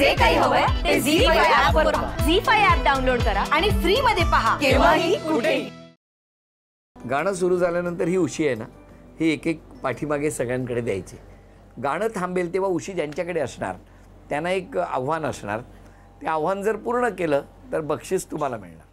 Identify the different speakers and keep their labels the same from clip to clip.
Speaker 1: जे काही हवंय ते झी5 ऍप वर पहा.
Speaker 2: झी5 ऍप डाउनलोड करा
Speaker 1: आणि फ्री मध्ये पहा केव्हाही कुठेही.
Speaker 3: गाणं सुरू झाल्यानंतर ही उशी आहे ना, ही एक एक पाठीमागे सगळ्यांकडे द्यायची. गाणं थांबेल तेव्हा उशी ज्यांच्याकडे असणार त्यांना एक आव्हान असणार. ते आव्हान जर पूर्ण केलं तर बक्षीस तुम्हाला मिळणार.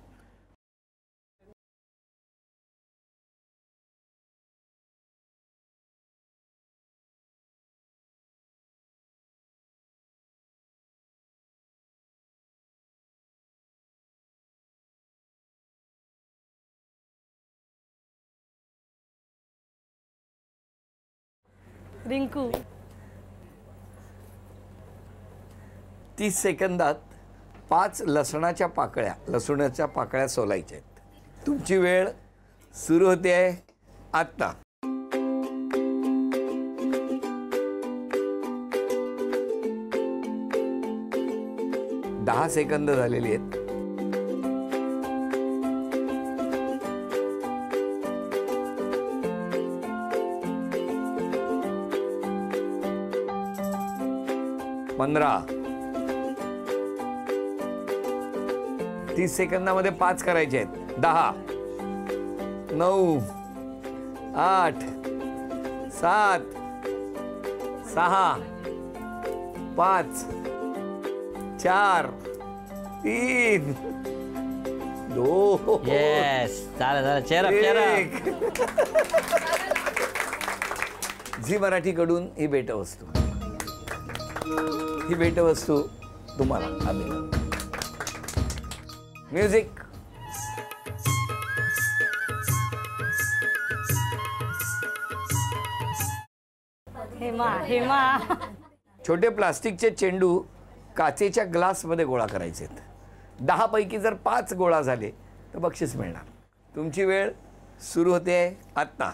Speaker 2: रिंकू
Speaker 3: 30 सेकंदात 5 लसणाच्या पाकळ्या सोलायच्या आहेत. तुमची वेळ सुरू होते आहे आत्ता. दहा सेकंद झालेली आहेत. पंधरा. 30 सेकंदामध्ये 5 करायचे आहेत. 10 9 8 7 6 5 4 3 2
Speaker 4: येस चला चेहरा
Speaker 3: झी मराठीकडून ही भेटवस्तू. ही भेटवस्तू तुम्हाला अभिनंदन. म्युझिक.
Speaker 2: हेमा
Speaker 3: छोटे प्लास्टिकचे चेंडू काचेच्या ग्लासमध्ये गोळा करायचे आहेत. 10 पैकी जर 5 गोळा झाले तर बक्षीस मिळणार. तुमची वेळ सुरू होते आत्ता.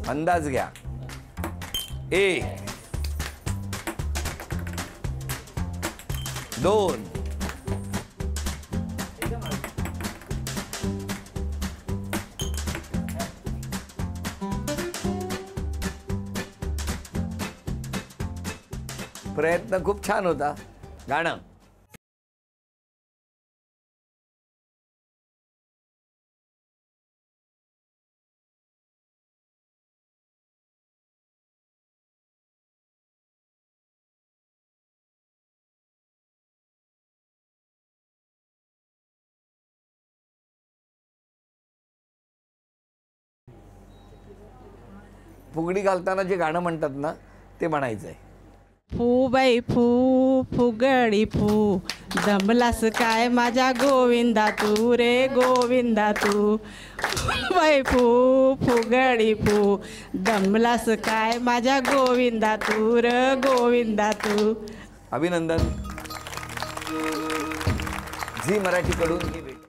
Speaker 3: अंदाज घ्या. 1 2 प्रयत्न खूप छान होता. गाणं. फुगडी घालताना जे गाणं म्हणतात ना ते म्हणायचं आहे.
Speaker 5: फू बाई फू फुगडी फू दमलास काय माझ्या गोविंदा तू रे गोविंदा तू. बाई फू फुगडी फू दमलास काय माझ्या गोविंदा तू र गोविंदा तू.
Speaker 3: अभिनंदन. झी मराठीकडून ही भेट.